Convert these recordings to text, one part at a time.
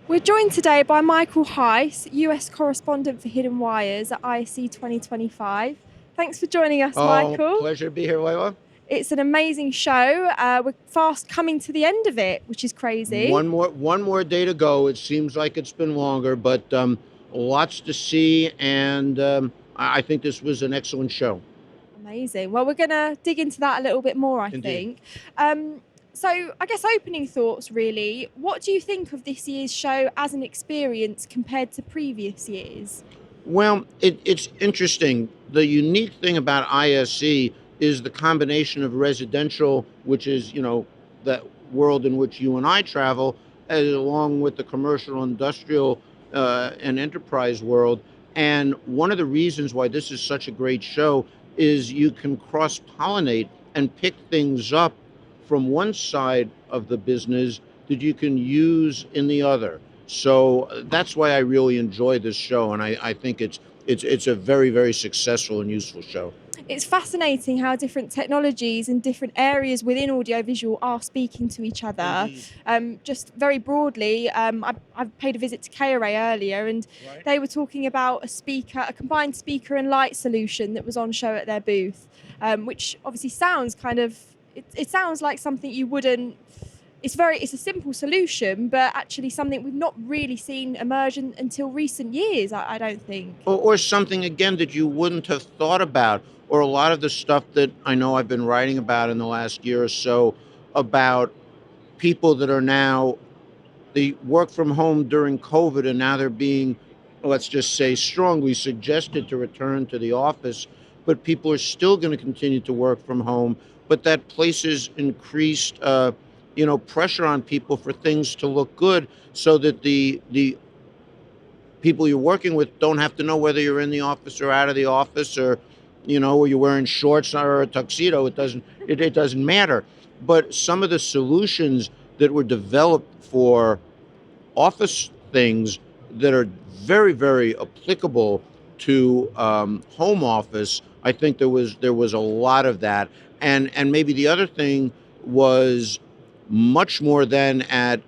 We're joined today by Michael Heiss, US correspondent for Hiddenwires at ISE 2025. Thanks for joining us, Oh, Michael. pleasure to be here, Layla. It's an amazing show. We're fast coming to the end of it, which is crazy. One more day to go. It seems like it's been longer, but lots to see, and I think this was an excellent show. Amazing. Well, we're going to dig into that a little bit more, I Indeed. think. So, I guess opening thoughts really. What do you think of this year's show as an experience compared to previous years? Well, it's interesting. The unique thing about ISE is the combination of residential, which is, that world in which you and I travel, along with the commercial, industrial, and enterprise world. And one of the reasons why this is such a great show is you can cross pollinate and pick things up from one side of the business that you can use in the other. So that's why I really enjoy this show, and I think it's a very, very successful and useful show. It's fascinating how different technologies and different areas within audiovisual are speaking to each other. Indeed. Just very broadly, I paid a visit to KRA earlier, and Right. they were talking about a combined speaker and light solution that was on show at their booth, which obviously sounds it sounds like something you wouldn't. It's a simple solution, but actually something we've not really seen emerge until recent years. I don't think. Or something again that you wouldn't have thought about, or a lot of the stuff that I know I've been writing about in the last year or so about people that are now they work from home during COVID, and now they're being, let's just say, strongly suggested to return to the office. But people are still going to continue to work from home. But that places increased, pressure on people for things to look good, so that the people you're working with don't have to know whether you're in the office or out of the office, or or you're wearing shorts or a tuxedo. It doesn't matter. But some of the solutions that were developed for office things that are very, very applicable to home office. I think there was a lot of that, and maybe the other thing was much more than at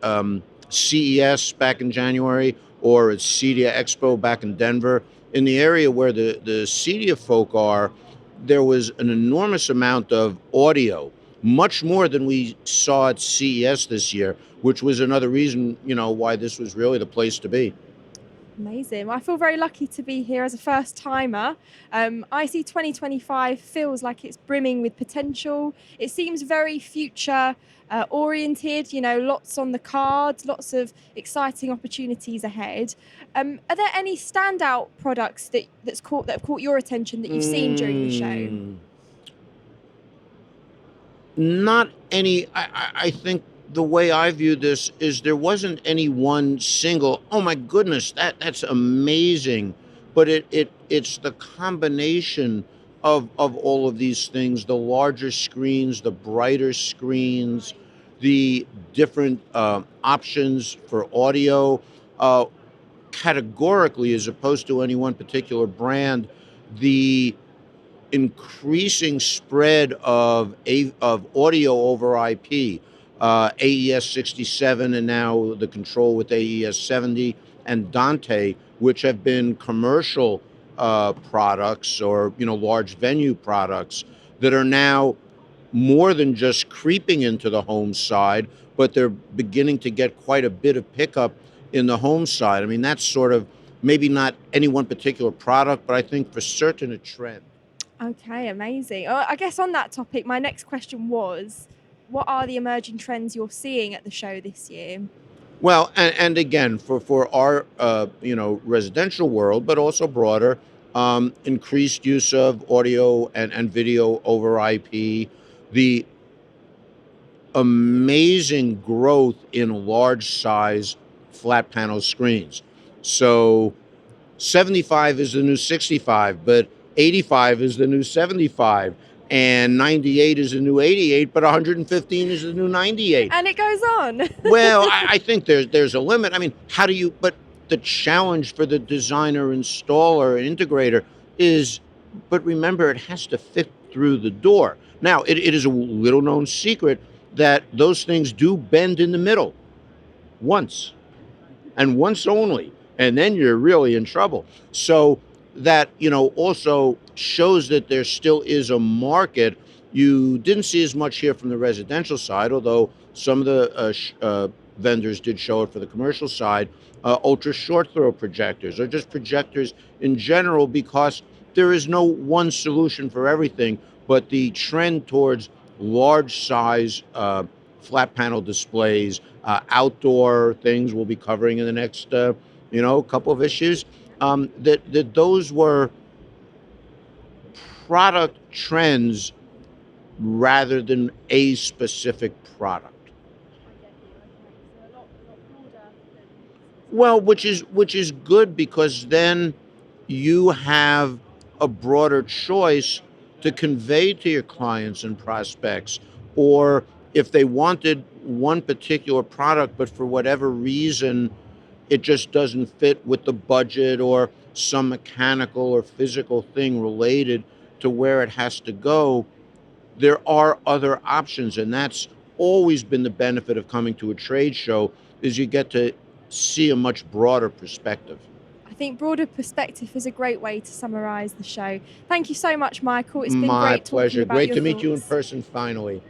CES back in January, or at CEDIA Expo back in Denver. In the area where the CEDIA folk are, there was an enormous amount of audio, much more than we saw at CES this year, which was another reason, why this was really the place to be. Amazing. Well, I feel very lucky to be here as a first timer. IC 2025 feels like it's brimming with potential. It seems very future oriented, lots on the cards, lots of exciting opportunities ahead. Are there any standout products that have caught your attention that you've seen during the show? Not any. I think the way I view this is there wasn't any one single. Oh my goodness, that's amazing, but it's the combination of all of these things: the larger screens, the brighter screens, the different options for audio. Uh, Categorically, as opposed to any one particular brand, the increasing spread of audio over IP, AES 67, and now the control with AES 70 and Dante, which have been commercial products, or large venue products that are now more than just creeping into the home side, but they're beginning to get quite a bit of pickup in the home side. I mean, that's sort of maybe not any one particular product, but I think for certain a trend. Okay, amazing. I guess on that topic, my next question was, what are the emerging trends you're seeing at the show this year? Well, and again, for our residential world, but also broader, increased use of audio and video over IP, the amazing growth in large size flat panel screens. So 75 is the new 65, but 85 is the new 75, and 98 is the new 88, but 115 is the new 98. And it goes on. Well, I think there's a limit. I mean, how do you? But the challenge for the designer, installer, and integrator is, but remember, it has to fit through the door. Now, it is a little known secret that those things do bend in the middle once. and once only, and then you're really in trouble. So that, also shows that there still is a market. You didn't see as much here from the residential side, although some of the vendors did show it for the commercial side. Ultra short throw projectors, or just projectors in general, because there is no one solution for everything, but the trend towards large size flat panel displays, outdoor things we'll be covering in the next couple of issues. That those were product trends rather than a specific product. I get you. Okay, so a lot broader than Well, specific which is good, because then you have a broader choice to convey to your clients and prospects, or if they wanted one particular product, but for whatever reason it just doesn't fit with the budget, or some mechanical or physical thing related to where it has to go, there are other options. And that's always been the benefit of coming to a trade show, is you get to see a much broader perspective. I think broader perspective is a great way to summarize the show. Thank you so much, Michael. It's been My great talking pleasure. about Great your to meet you in thoughts. person finally.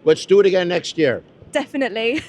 Let's do it again next year. Definitely.